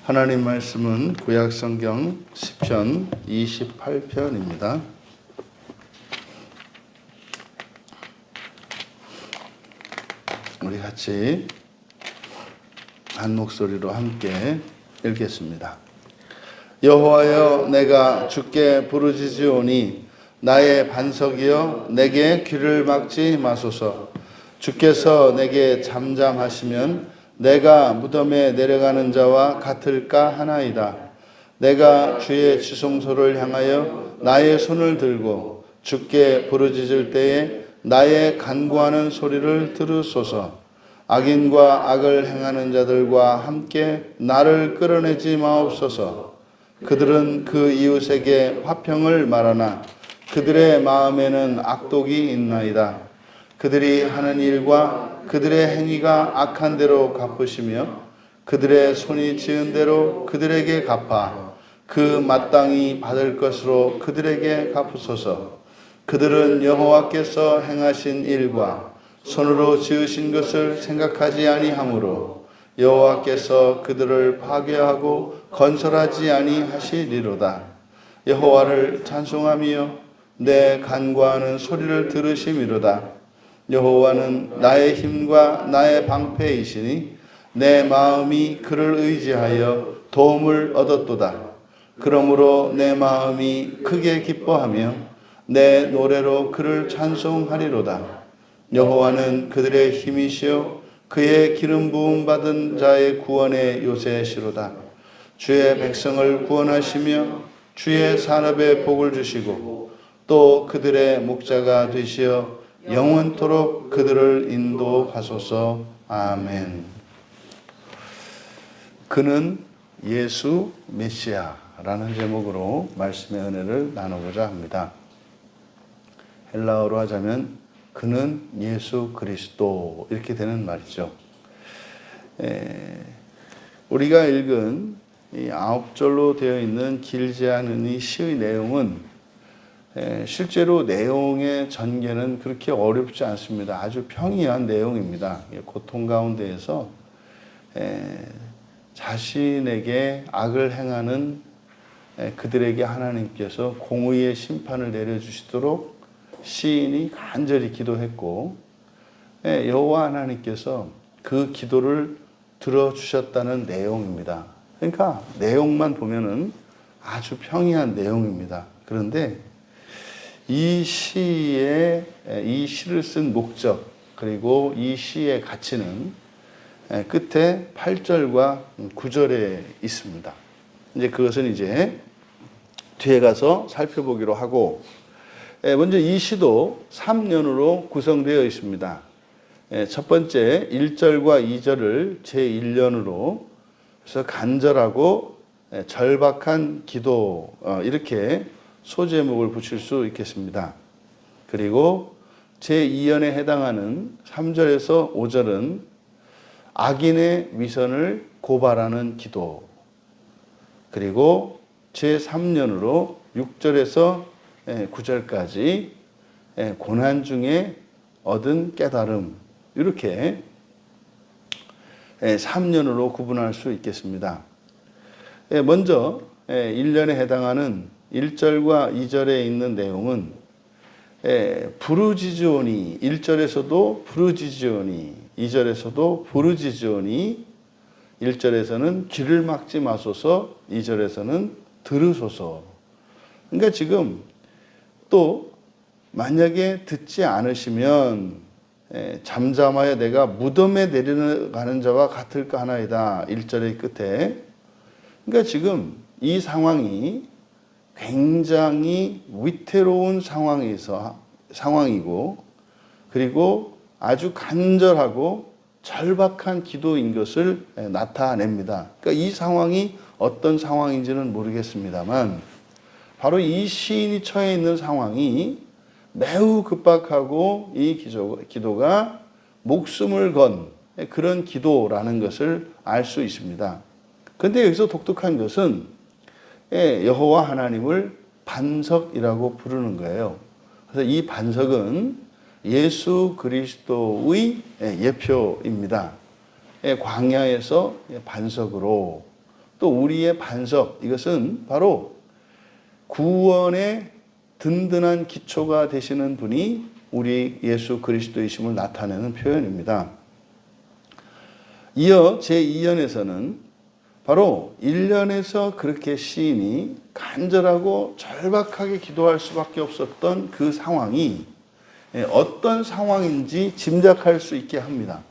하나님 말씀은 구약성경 시편 28편입니다. 우리 같이 한 목소리로 함께 읽겠습니다. 여호와여, 내가 주께 부르짖으오니 나의 반석이여, 내게 귀를 막지 마소서. 주께서 내게 잠잠하시면 내가 무덤에 내려가는 자와 같을까 하나이다. 내가 주의 지성소를 향하여 나의 손을 들고 주께 부르짖을 때에 나의 간구하는 소리를 들으소서. 악인과 악을 행하는 자들과 함께 나를 끌어내지 마옵소서. 그들은 그 이웃에게 화평을 말하나 그들의 마음에는 악독이 있나이다. 그들이 하는 일과 그들의 행위가 악한 대로 갚으시며 그들의 손이 지은 대로 그들에게 갚아 그 마땅히 받을 것으로 그들에게 갚으소서. 그들은 여호와께서 행하신 일과 손으로 지으신 것을 생각하지 아니하므로 여호와께서 그들을 파괴하고 건설하지 아니하시리로다. 여호와를 찬송하며 내 간구하는 소리를 들으심이로다. 여호와는 나의 힘과 나의 방패이시니 내 마음이 그를 의지하여 도움을 얻었도다. 그러므로 내 마음이 크게 기뻐하며 내 노래로 그를 찬송하리로다. 여호와는 그들의 힘이시요 그의 기름 부음 받은 자의 구원의 요새시로다. 주의 백성을 구원하시며 주의 산업에 복을 주시고 또 그들의 목자가 되시어 영원토록 그들을 인도하소서. 아멘. 그는 예수 메시아라는 제목으로 말씀의 은혜를 나누고자 합니다. 헬라어로 하자면 그는 예수 그리스도 이렇게 되는 말이죠. 우리가 읽은 이 9절로 되어 있는 길지 않은 이 시의 내용은 실제로 내용의 전개는 그렇게 어렵지 않습니다. 아주 평이한 내용입니다. 고통 가운데에서 자신에게 악을 행하는 그들에게 하나님께서 공의의 심판을 내려주시도록 시인이 간절히 기도했고 여호와 하나님께서 그 기도를 들어주셨다는 내용입니다. 그러니까 내용만 보면은 아주 평이한 내용입니다. 그런데 이 시를 쓴 목적 그리고 이 시의 가치는 끝에 8절과 9절에 있습니다. 이제 그것은 이제 뒤에 가서 살펴보기로 하고, 먼저 이 시도 3년으로 구성되어 있습니다. 첫 번째 1절과 2절을 제1년으로 그래서 간절하고 절박한 기도 이렇게 소제목을 붙일 수 있겠습니다. 그리고 제2연에 해당하는 3절에서 5절은 악인의 위선을 고발하는 기도, 그리고 제3년으로 6절에서 9절까지 고난 중에 얻은 깨달음, 이렇게 3년으로 구분할 수 있겠습니다. 먼저 1년에 해당하는 1절과 2절에 있는 내용은 부르짖으오니, 1절에서도 부르짖으오니, 2절에서도 부르짖으오니, 1절에서는 귀를 막지 마소서, 2절에서는 들으소서. 그러니까 지금 또 만약에 듣지 않으시면 잠잠하여 내가 무덤에 내려가는 자와 같을까 하나이다. 1절의 끝에. 그러니까 지금 이 상황이 굉장히 위태로운 상황이고, 그리고 아주 간절하고 절박한 기도인 것을 나타냅니다. 그러니까 이 상황이 어떤 상황인지는 모르겠습니다만, 바로 이 시인이 처해 있는 상황이 매우 급박하고 이 기도가 목숨을 건 그런 기도라는 것을 알 수 있습니다. 그런데 여기서 독특한 것은 여호와 하나님을 반석이라고 부르는 거예요. 그래서 이 반석은 예수 그리스도의 예표입니다. 광야에서 반석으로 또 우리의 반석, 이것은 바로 구원의 든든한 기초가 되시는 분이 우리 예수 그리스도이심을 나타내는 표현입니다. 이어 제2연에서는 바로 1년에서 그렇게 시인이 간절하고 절박하게 기도할 수밖에 없었던 그 상황이 어떤 상황인지 짐작할 수 있게 합니다.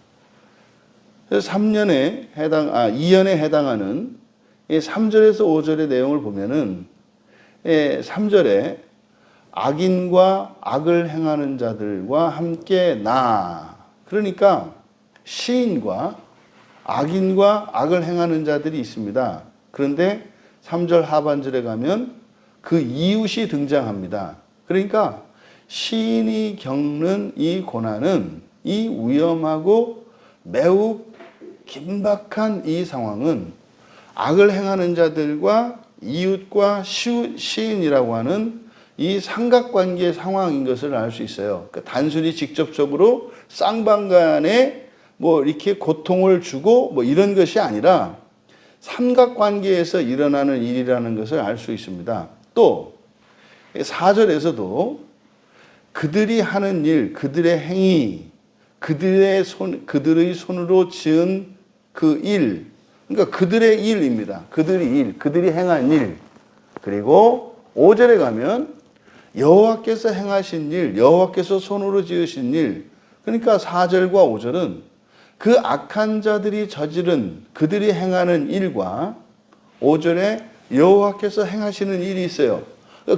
그래서 2년에 해당하는 3절에서 5절의 내용을 보면은 3절에 악인과 악을 행하는 자들과 함께 그러니까 시인과 악인과 악을 행하는 자들이 있습니다. 그런데 3절 하반절에 가면 그 이웃이 등장합니다. 그러니까 시인이 겪는 이 고난은, 이 위험하고 매우 긴박한 이 상황은 악을 행하는 자들과 이웃과 시인이라고 하는 이 삼각관계의 상황인 것을 알 수 있어요. 그러니까 단순히 직접적으로 쌍방간에 이렇게 고통을 주고 이런 것이 아니라 삼각관계에서 일어나는 일이라는 것을 알 수 있습니다. 또 4절에서도 그들이 하는 일, 그들의 행위, 그들의 손으로 지은 그 일, 그러니까 그들의 일입니다. 그들이 행한 일. 그리고 5절에 가면 여호와께서 행하신 일, 여호와께서 손으로 지으신 일. 그러니까 4절과 5절은 그 악한 자들이 저지른 그들이 행하는 일과 5절에 여호와께서 행하시는 일이 있어요.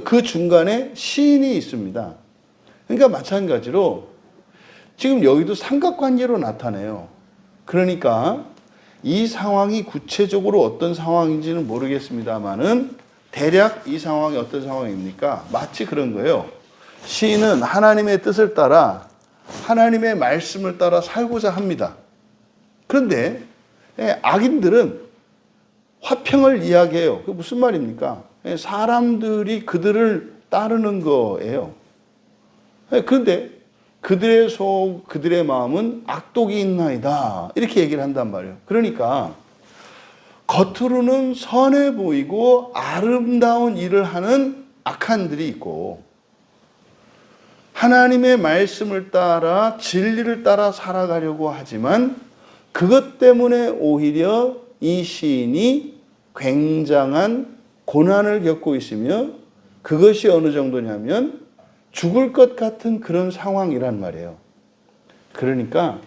그 중간에 시인이 있습니다. 그러니까 마찬가지로 지금 여기도 삼각관계로 나타내요. 그러니까 이 상황이 구체적으로 어떤 상황인지는 모르겠습니다만은 대략 이 상황이 어떤 상황입니까? 마치 그런 거예요. 시인은 하나님의 뜻을 따라, 하나님의 말씀을 따라 살고자 합니다. 그런데 악인들은 화평을 이야기해요. 그게 무슨 말입니까? 사람들이 그들을 따르는 거예요. 그런데 그들의 마음은 악독이 있나이다. 이렇게 얘기를 한단 말이에요. 그러니까 겉으로는 선해 보이고 아름다운 일을 하는 악한들이 있고, 하나님의 말씀을 따라 진리를 따라 살아가려고 하지만 그것 때문에 오히려 이 시인이 굉장한 고난을 겪고 있으며, 그것이 어느 정도냐면 죽을 것 같은 그런 상황이란 말이에요. 그러니까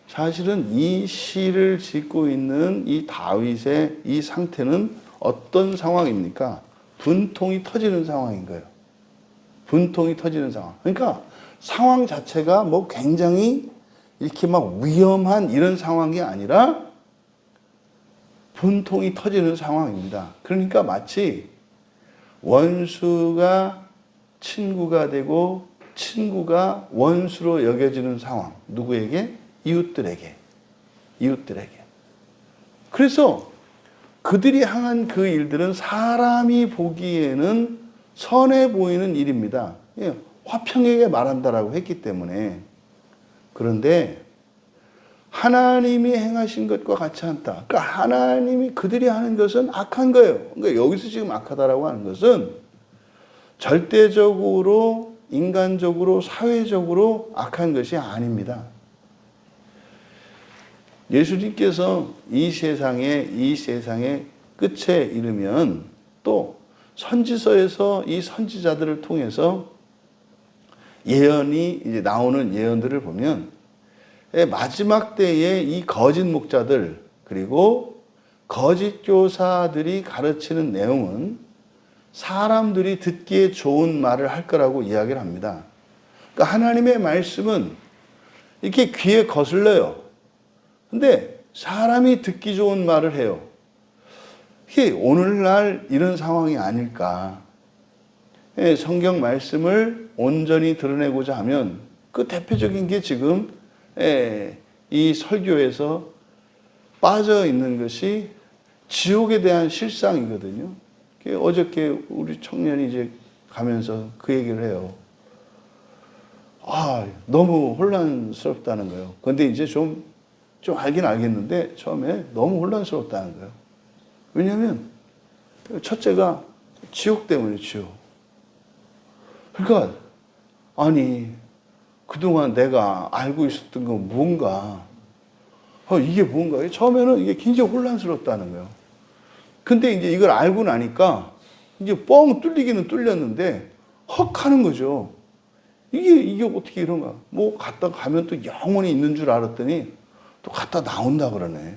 사실은 이 시를 짓고 있는 이 다윗의 이 상태는 어떤 상황입니까? 분통이 터지는 상황인 거예요. 분통이 터지는 상황. 그러니까 상황 자체가 굉장히 이렇게 위험한 이런 상황이 아니라 분통이 터지는 상황입니다. 그러니까 마치 원수가 친구가 되고 친구가 원수로 여겨지는 상황. 누구에게? 이웃들에게. 그래서 그들이 행한 그 일들은 사람이 보기에는 선해 보이는 일입니다. 화평하게 말한다라고 했기 때문에. 그런데 하나님이 행하신 것과 같지 않다. 그러니까 하나님이 그들이 하는 것은 악한 거예요. 그러니까 여기서 지금 악하다라고 하는 것은 절대적으로, 인간적으로, 사회적으로 악한 것이 아닙니다. 예수님께서 이 세상의 끝에 이르면 또 선지서에서 이 선지자들을 통해서 예언이 이제 나오는 예언들을 보면 마지막 때에 이 거짓 목자들 그리고 거짓 교사들이 가르치는 내용은 사람들이 듣기에 좋은 말을 할 거라고 이야기를 합니다. 그러니까 하나님의 말씀은 이렇게 귀에 거슬려요. 근데 사람이 듣기 좋은 말을 해요. 이게 오늘날 이런 상황이 아닐까. 성경 말씀을 온전히 드러내고자 하면 그 대표적인 게 지금 이 설교에서 빠져 있는 것이 지옥에 대한 실상이거든요. 어저께 우리 청년이 이제 가면서 그 얘기를 해요. 너무 혼란스럽다는 거예요. 근데 이제 좀 알긴 알겠는데 처음에 너무 혼란스럽다는 거예요. 왜냐하면 첫째가 지옥 때문에 지옥. 그러니까 아니 그동안 내가 알고 있었던 건 뭔가 이게 뭔가 처음에는 이게 굉장히 혼란스럽다는 거예요. 근데 이제 이걸 알고 나니까 이제 뻥 뚫리기는 뚫렸는데 헉 하는 거죠. 이게 어떻게 이런가? 뭐 갔다 가면 또 영원히 있는 줄 알았더니 또 갔다 나온다 그러네.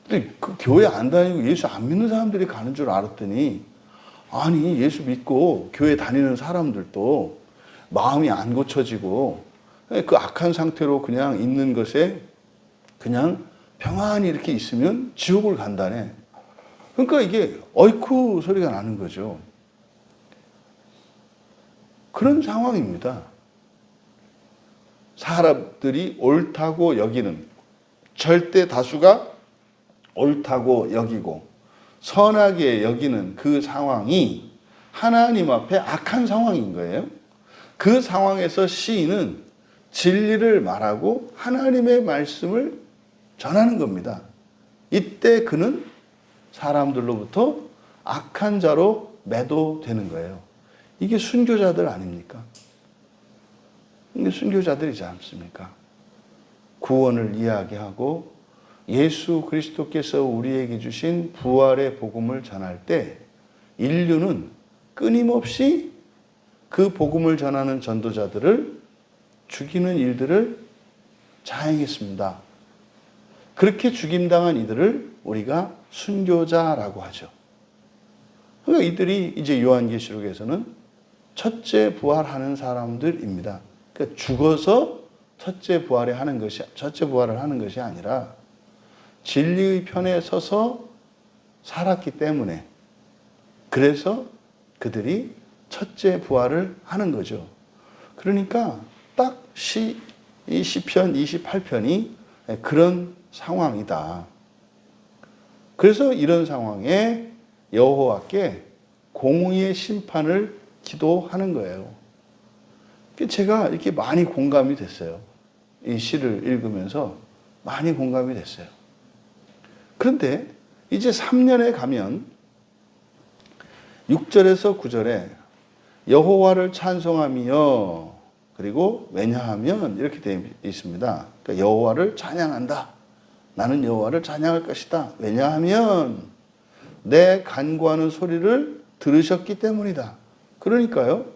근데 그 교회 안 다니고 예수 안 믿는 사람들이 가는 줄 알았더니 아니 예수 믿고 교회 다니는 사람들도 마음이 안 고쳐지고 그 악한 상태로 그냥 있는 것에 그냥 평안히 이렇게 있으면 지옥을 간다네. 그러니까 이게 어이쿠 소리가 나는 거죠. 그런 상황입니다. 사람들이 옳다고 여기는, 절대 다수가 옳다고 여기고 선하게 여기는 그 상황이 하나님 앞에 악한 상황인 거예요. 그 상황에서 시인은 진리를 말하고 하나님의 말씀을 전하는 겁니다. 이때 그는 사람들로부터 악한 자로 매도되는 거예요. 이게 순교자들 아닙니까? 이게 순교자들이지 않습니까? 구원을 이야기하고 예수 그리스도께서 우리에게 주신 부활의 복음을 전할 때 인류는 끊임없이 그 복음을 전하는 전도자들을 죽이는 일들을 자행했습니다. 그렇게 죽임당한 이들을 우리가 순교자라고 하죠. 그러니까 이들이 이제 요한계시록에서는 첫째 부활하는 사람들입니다. 그러니까 죽어서 첫째 부활을 하는 것이 아니라 진리의 편에 서서 살았기 때문에 그래서 그들이 첫째 부활을 하는 거죠. 그러니까 딱 이 시편 28편이 그런 상황이다. 그래서 이런 상황에 여호와께 공의의 심판을 기도하는 거예요. 제가 이렇게 많이 공감이 됐어요. 이 시를 읽으면서 많이 공감이 됐어요. 그런데 이제 3년에 가면 6절에서 9절에 여호와를 찬송하며 그리고 왜냐하면 이렇게 되어 있습니다. 그러니까 여호와를 찬양한다. 나는 여호와를 찬양할 것이다. 왜냐하면 내 간구하는 소리를 들으셨기 때문이다. 그러니까요.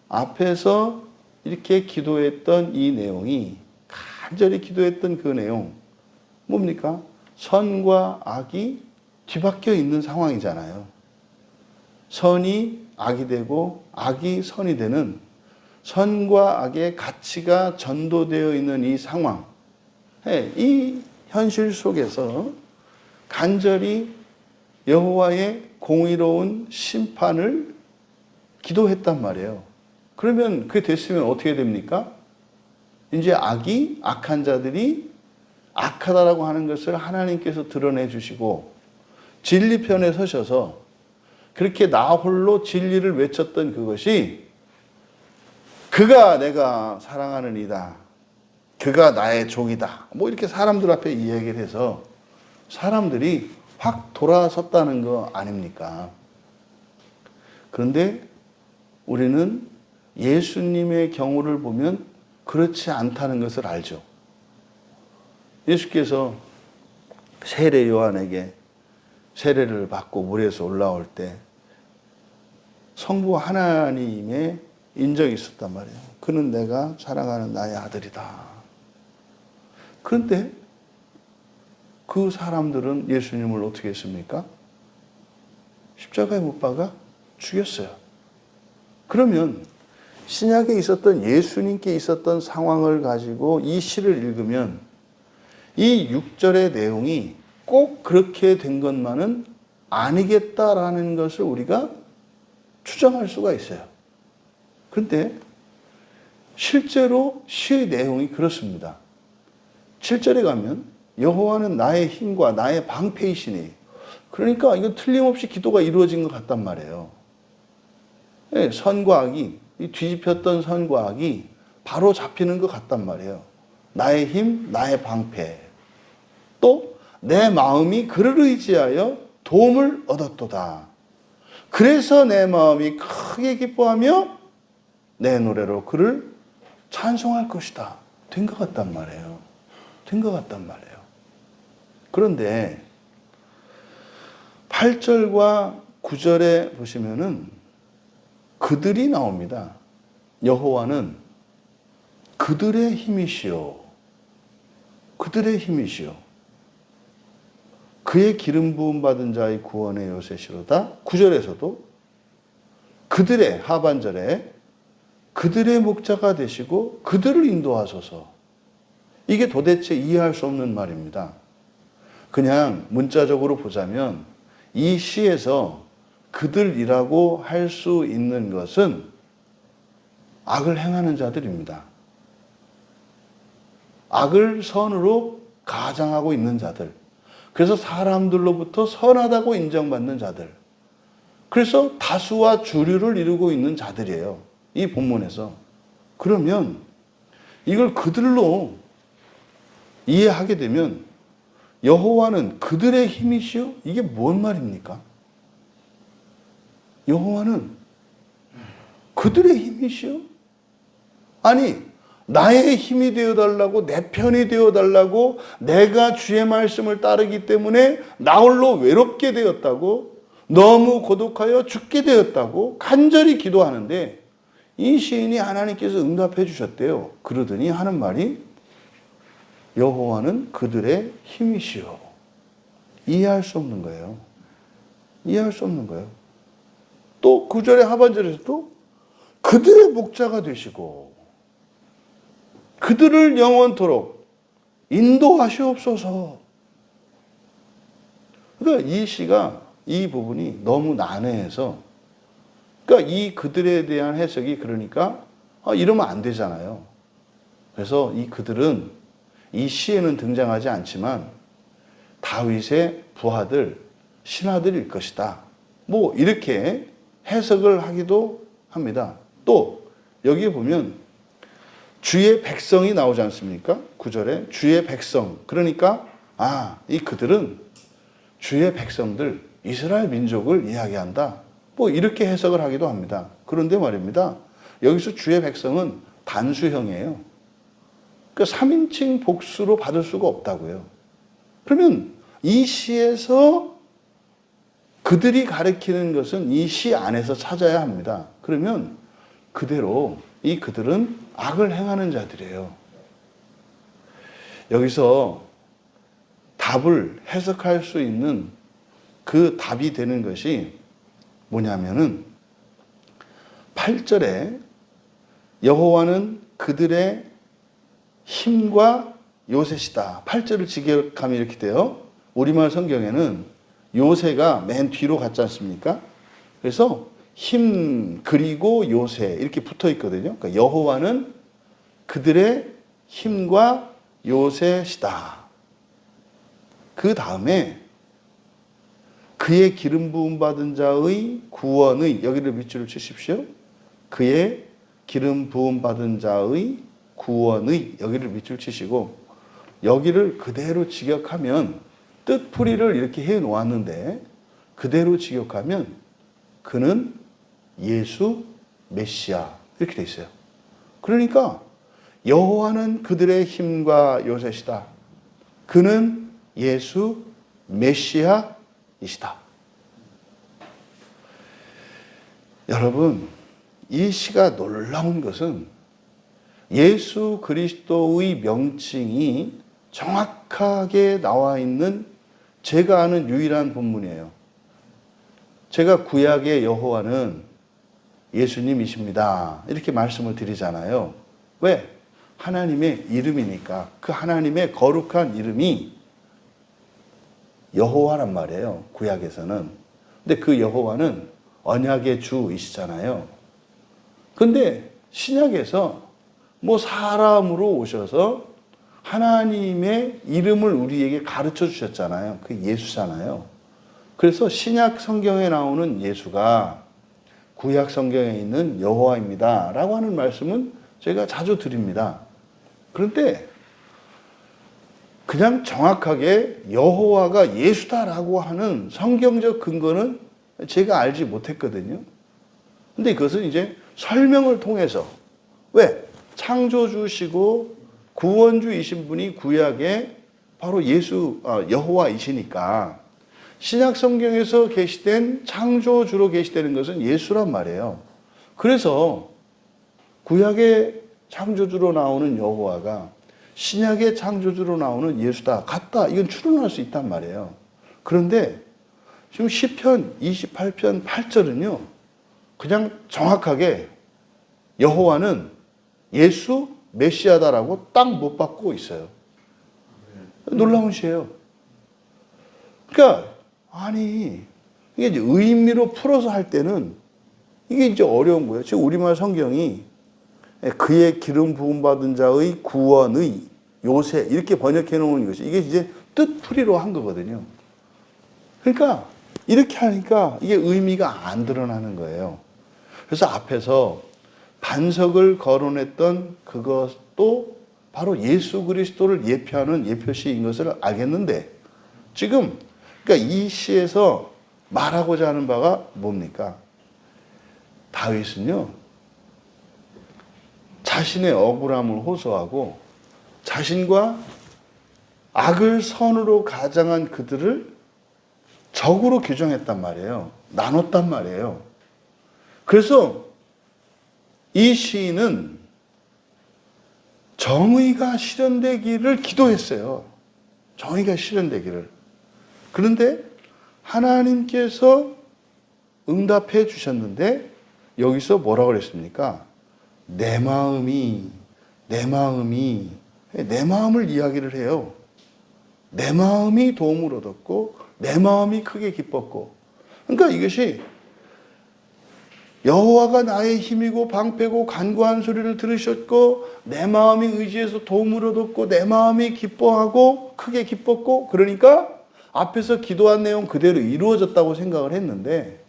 앞에서 이렇게 기도했던 이 내용이 간절히 기도했던 그 내용 뭡니까? 선과 악이 뒤바뀌어 있는 상황이잖아요. 선이 악이 되고 악이 선이 되는 선과 악의 가치가 전도되어 있는 이 상황, 이 현실 속에서 간절히 여호와의 공의로운 심판을 기도했단 말이에요. 그러면 그게 됐으면 어떻게 됩니까? 이제 악한 자들이 악하다라고 하는 것을 하나님께서 드러내 주시고 진리편에 서셔서 그렇게 나 홀로 진리를 외쳤던 그것이 그가 내가 사랑하는 이다. 그가 나의 종이다. 뭐 이렇게 사람들 앞에 이야기를 해서 사람들이 확 돌아섰다는 거 아닙니까? 그런데 우리는 예수님의 경우를 보면 그렇지 않다는 것을 알죠. 예수께서 세례 요한에게 세례를 받고 물에서 올라올 때 성부 하나님의 인정이 있었단 말이에요. 그는 내가 사랑하는 나의 아들이다. 그런데 그 사람들은 예수님을 어떻게 했습니까? 십자가에 못 박아 죽였어요. 그러면 신약에 있었던 예수님께 있었던 상황을 가지고 이 시를 읽으면 이 6절의 내용이 꼭 그렇게 된 것만은 아니겠다라는 것을 우리가 추정할 수가 있어요. 그런데 실제로 시의 내용이 그렇습니다. 7절에 가면 여호와는 나의 힘과 나의 방패이시니, 그러니까 이건 틀림없이 기도가 이루어진 것 같단 말이에요. 선과 악이, 이 뒤집혔던 선과 악이 바로 잡히는 것 같단 말이에요. 나의 힘, 나의 방패. 또 내 마음이 그를 의지하여 도움을 얻었도다. 그래서 내 마음이 크게 기뻐하며 내 노래로 그를 찬송할 것이다. 된 것 같단 말이에요. 된 것 같단 말이에요. 그런데 8절과 9절에 보시면은 그들이 나옵니다. 여호와는 그들의 힘이시오. 그들의 힘이시오. 그의 기름 부음 받은 자의 구원의 요새시로다. 9절에서도 그들의 하반절에 그들의 목자가 되시고 그들을 인도하소서. 이게 도대체 이해할 수 없는 말입니다. 그냥 문자적으로 보자면 이 시에서 그들이라고 할 수 있는 것은 악을 행하는 자들입니다. 악을 선으로 가장하고 있는 자들. 그래서 사람들로부터 선하다고 인정받는 자들. 그래서 다수와 주류를 이루고 있는 자들이에요. 이 본문에서. 그러면 이걸 그들로 이해하게 되면 여호와는 그들의 힘이시오? 이게 뭔 말입니까? 여호와는 그들의 힘이시오? 아니, 나의 힘이 되어달라고, 내 편이 되어달라고, 내가 주의 말씀을 따르기 때문에 나홀로 외롭게 되었다고, 너무 고독하여 죽게 되었다고 간절히 기도하는데 이 시인이 하나님께서 응답해 주셨대요. 그러더니 하는 말이 여호와는 그들의 힘이시오. 이해할 수 없는 거예요. 이해할 수 없는 거예요. 또 9절의 하반절에서도 그들의 목자가 되시고 그들을 영원토록 인도하시옵소서. 그러니까 이 시가 이 부분이 너무 난해해서 그러니까 이 그들에 대한 해석이 그러니까 이러면 안 되잖아요. 그래서 이 그들은 이 시에는 등장하지 않지만 다윗의 부하들, 신하들일 것이다. 뭐 이렇게 해석을 하기도 합니다. 또 여기에 보면 주의 백성이 나오지 않습니까? 9절에 주의 백성. 그러니까 이 그들은 주의 백성들, 이스라엘 민족을 이야기한다. 뭐 이렇게 해석을 하기도 합니다. 그런데 말입니다. 여기서 주의 백성은 단수형이에요. 그러니까 3인칭 복수로 받을 수가 없다고요. 그러면 이 시에서 그들이 가리키는 것은 이 시 안에서 찾아야 합니다. 그러면 그대로 이 그들은 악을 행하는 자들이에요. 여기서 답을 해석할 수 있는 그 답이 되는 것이 뭐냐면은 8절에 여호와는 그들의 힘과 요새시다. 8절을 직역하면 이렇게 돼요. 우리말 성경에는 요새가 맨 뒤로 갔지 않습니까? 그래서 힘 그리고 요새 이렇게 붙어 있거든요. 그러니까 여호와는 그들의 힘과 요새시다. 그 다음에 그의 기름 부음 받은 자의 구원의 여기를 밑줄을 치십시오. 그의 기름 부음 받은 자의 구원의 여기를 밑줄 치시고 여기를 그대로 직역하면 뜻풀이를 이렇게 해 놓았는데 그대로 직역하면 그는 예수 메시아 이렇게 돼 있어요. 그러니까 여호와는 그들의 힘과 요새시다. 그는 예수 메시아이시다. 여러분, 이 시가 놀라운 것은 예수 그리스도의 명칭이 정확하게 나와 있는 제가 아는 유일한 본문이에요. 제가 구약의 여호와는 예수님이십니다. 이렇게 말씀을 드리잖아요. 왜? 하나님의 이름이니까. 그 하나님의 거룩한 이름이 여호와란 말이에요. 구약에서는. 근데 그 여호와는 언약의 주이시잖아요. 근데 신약에서 뭐 사람으로 오셔서 하나님의 이름을 우리에게 가르쳐 주셨잖아요. 그게 예수잖아요. 그래서 신약 성경에 나오는 예수가 구약 성경에 있는 여호와입니다. 라고 하는 말씀은 제가 자주 드립니다. 그런데 그냥 정확하게 여호와가 예수다라고 하는 성경적 근거는 제가 알지 못했거든요. 근데 그것은 이제 설명을 통해서, 왜? 창조주시고 구원주이신 분이 구약에 바로 여호와이시니까 신약 성경에서 계시된 창조주로 계시되는 것은 예수란 말이에요. 그래서 구약의 창조주로 나오는 여호와가 신약의 창조주로 나오는 예수다, 같다, 이건 추론할 수 있단 말이에요. 그런데 지금 시편 28편 8절은요, 그냥 정확하게 여호와는 예수 메시아다라고 딱 못 받고 있어요. 놀라운 시예요. 그러니까 아니 이게 이제 의미로 풀어서 할 때는 이게 이제 어려운 거예요. 지금 우리말 성경이 그의 기름 부음 받은 자의 구원의 요새 이렇게 번역해 놓은 것이 이게 이제 뜻풀이로 한 거거든요. 그러니까 이렇게 하니까 이게 의미가 안 드러나는 거예요. 그래서 앞에서 반석을 거론했던 그것도 바로 예수 그리스도를 예표하는 예표시인 것을 알겠는데, 지금 그러니까 이 시에서 말하고자 하는 바가 뭡니까? 다윗은요, 자신의 억울함을 호소하고 자신과 악을 선으로 가장한 그들을 적으로 규정했단 말이에요. 나눴단 말이에요. 그래서 이 시인은 정의가 실현되기를 기도했어요. 정의가 실현되기를. 그런데 하나님께서 응답해 주셨는데 여기서 뭐라고 그랬습니까? 내 마음을 이야기를 해요. 내 마음이 도움을 얻었고 내 마음이 크게 기뻤고. 그러니까 이것이 여호와가 나의 힘이고 방패고 간구한 소리를 들으셨고 내 마음이 의지해서 도움을 얻었고 내 마음이 기뻐하고 크게 기뻤고, 그러니까 앞에서 기도한 내용 그대로 이루어졌다고 생각을 했는데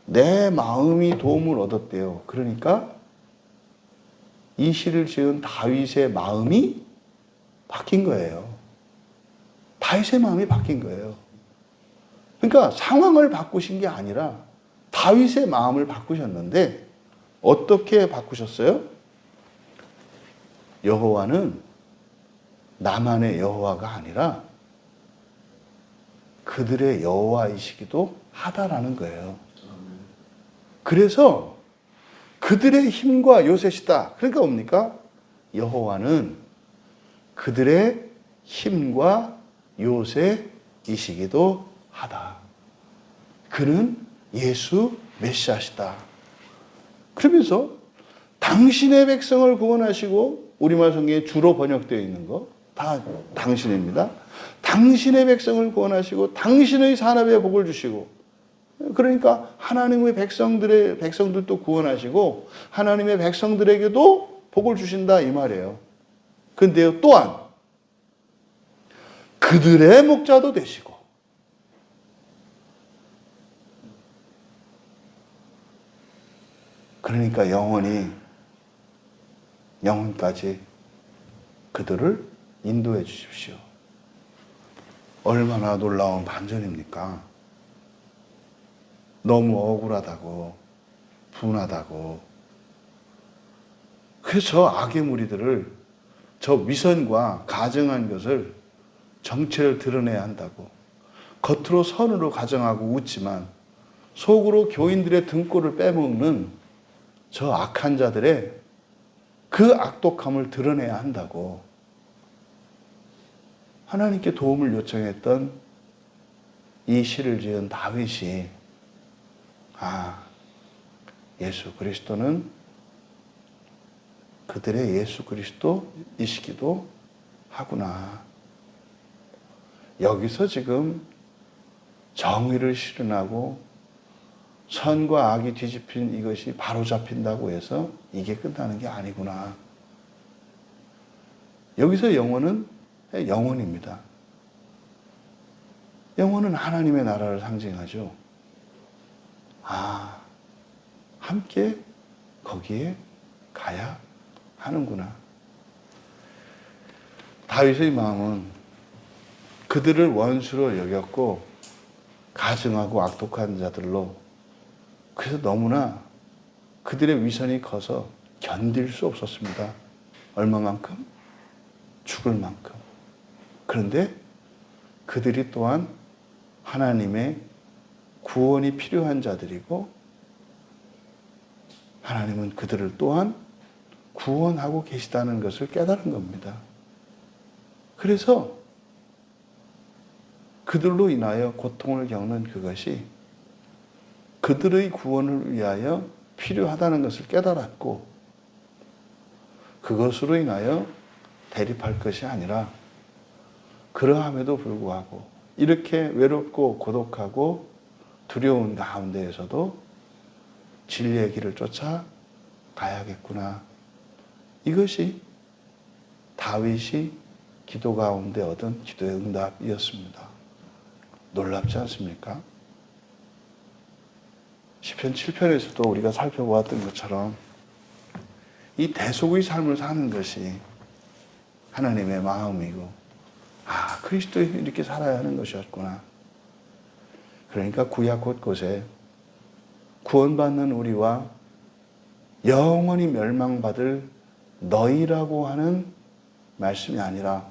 내 마음이 도움을 얻었대요. 그러니까 이 시를 지은 다윗의 마음이 바뀐 거예요. 다윗의 마음이 바뀐 거예요. 그러니까 상황을 바꾸신 게 아니라 다윗의 마음을 바꾸셨는데 어떻게 바꾸셨어요? 여호와는 나만의 여호와가 아니라 그들의 여호와이시기도 하다라는 거예요. 그래서 그들의 힘과 요새시다. 그러니까 뭡니까? 여호와는 그들의 힘과 요새이시기도 하다. 그는 예수 메시아시다. 그러면서 당신의 백성을 구원하시고, 우리말 성경에 주로 번역되어 있는 거 다 당신입니다. 당신의 백성을 구원하시고 당신의 산업에 복을 주시고, 그러니까 하나님의 백성들도 구원하시고 하나님의 백성들에게도 복을 주신다 이 말이에요. 근데요, 또한 그들의 목자도 되시고, 그러니까 영원까지 그들을 인도해 주십시오. 얼마나 놀라운 반전입니까? 너무 억울하다고, 분하다고. 그래서 저 악의 무리들을, 저 위선과 가증한 것을, 정체를 드러내야 한다고. 겉으로 선으로 가정하고 웃지만 속으로 교인들의 등골을 빼먹는 저 악한 자들의 그 악독함을 드러내야 한다고 하나님께 도움을 요청했던 이 시를 지은 다윗이, 예수 그리스도는 그들의 예수 그리스도이시기도 하구나. 여기서 지금 정의를 실현하고 선과 악이 뒤집힌 이것이 바로 잡힌다고 해서 이게 끝나는 게 아니구나. 여기서 영혼은 영혼입니다. 영혼은 하나님의 나라를 상징하죠. 함께 거기에 가야 하는구나. 다윗의 마음은 그들을 원수로 여겼고 가증하고 악독한 자들로, 그래서 너무나 그들의 위선이 커서 견딜 수 없었습니다. 얼마만큼? 죽을 만큼. 그런데 그들이 또한 하나님의 구원이 필요한 자들이고 하나님은 그들을 또한 구원하고 계시다는 것을 깨달은 겁니다. 그래서 그들로 인하여 고통을 겪는 그것이 그들의 구원을 위하여 필요하다는 것을 깨달았고, 그것으로 인하여 대립할 것이 아니라 그러함에도 불구하고 이렇게 외롭고 고독하고 두려운 가운데에서도 진리의 길을 쫓아 가야겠구나. 이것이 다윗이 기도 가운데 얻은 기도의 응답이었습니다. 놀랍지 않습니까? 시편 7편에서도 우리가 살펴보았던 것처럼 이 대속의 삶을 사는 것이 하나님의 마음이고, 그리스도에 이렇게 살아야 하는 것이었구나. 그러니까 구약 곳곳에 구원받는 우리와 영원히 멸망받을 너희라고 하는 말씀이 아니라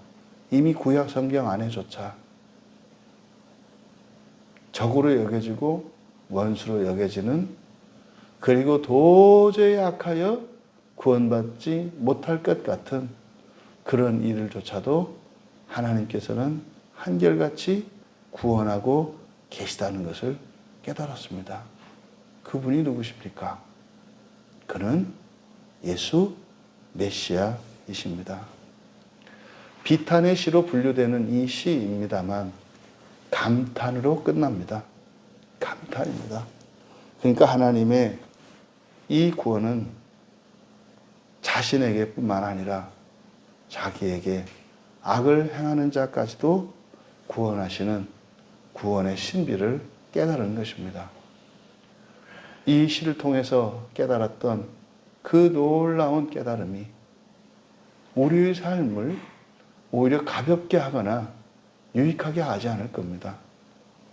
이미 구약 성경 안에조차 적으로 여겨지고 원수로 여겨지는, 그리고 도저히 악하여 구원받지 못할 것 같은 그런 일을조차도 하나님께서는 한결같이 구원하고 계시다는 것을 깨달았습니다. 그분이 누구십니까? 그는 예수 메시아이십니다. 비탄의 시로 분류되는 이 시입니다만 감탄으로 끝납니다. 감탄입니다. 그러니까 하나님의 이 구원은 자신에게뿐만 아니라 자기에게 악을 행하는 자까지도 구원하시는 구원의 신비를 깨달은 것입니다. 이 시를 통해서 깨달았던 그 놀라운 깨달음이 우리의 삶을 오히려 가볍게 하거나 유익하게 하지 않을 겁니다.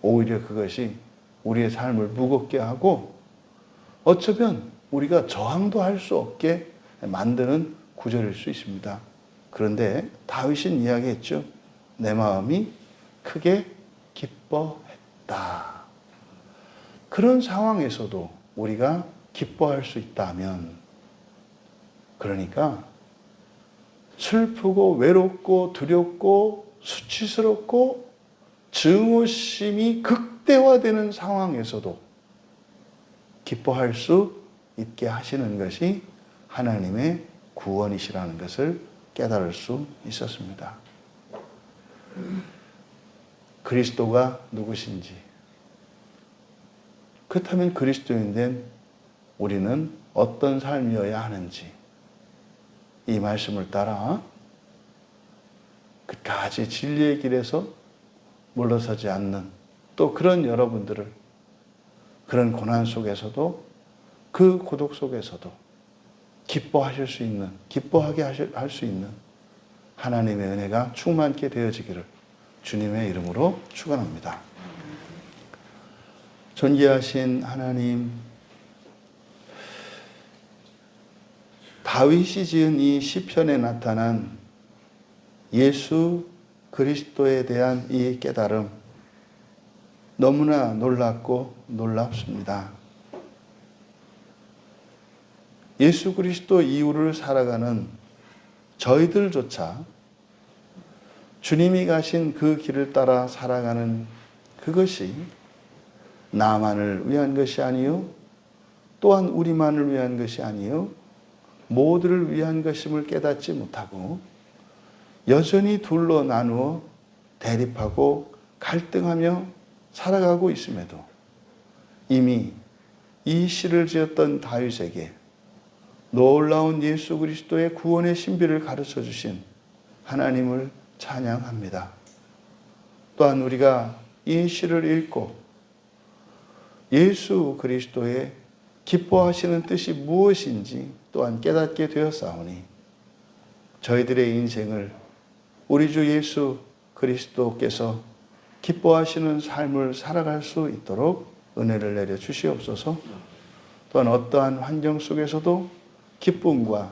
오히려 그것이 우리의 삶을 무겁게 하고 어쩌면 우리가 저항도 할 수 없게 만드는 구절일 수 있습니다. 그런데 다윗은 이야기했죠. 내 마음이 크게 기뻐했다. 그런 상황에서도 우리가 기뻐할 수 있다면, 그러니까 슬프고 외롭고 두렵고 수치스럽고 증오심이 극대화되는 상황에서도 기뻐할 수 있게 하시는 것이 하나님의 구원이시라는 것을 깨달을 수 있었습니다. 그리스도가 누구신지, 그렇다면 그리스도인 된 우리는 어떤 삶이어야 하는지, 이 말씀을 따라 끝까지 진리의 길에서 물러서지 않는 또 그런 여러분들을, 그런 고난 속에서도 그 고독 속에서도 기뻐하실 수 있는, 기뻐하게 할 수 있는 하나님의 은혜가 충만케 되어지기를 주님의 이름으로 축원합니다. 존귀하신 하나님, 다윗이 지은 이 시편에 나타난 예수 그리스도에 대한 이 깨달음, 너무나 놀랍고 놀랍습니다. 예수 그리스도 이후를 살아가는 저희들조차 주님이 가신 그 길을 따라 살아가는 그것이 나만을 위한 것이 아니요, 또한 우리만을 위한 것이 아니요, 모두를 위한 것임을 깨닫지 못하고 여전히 둘로 나누어 대립하고 갈등하며 살아가고 있음에도 이미 이 시를 지었던 다윗에게 놀라운 예수 그리스도의 구원의 신비를 가르쳐 주신 하나님을 찬양합니다. 또한 우리가 이 시를 읽고 예수 그리스도의 기뻐하시는 뜻이 무엇인지 또한 깨닫게 되었사오니 저희들의 인생을 우리 주 예수 그리스도께서 기뻐하시는 삶을 살아갈 수 있도록 은혜를 내려 주시옵소서. 또한 어떠한 환경 속에서도 기쁨과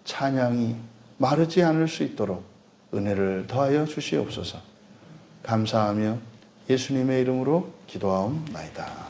찬양이 마르지 않을 수 있도록 은혜를 더하여 주시옵소서. 감사하며 예수님의 이름으로 기도하옵나이다.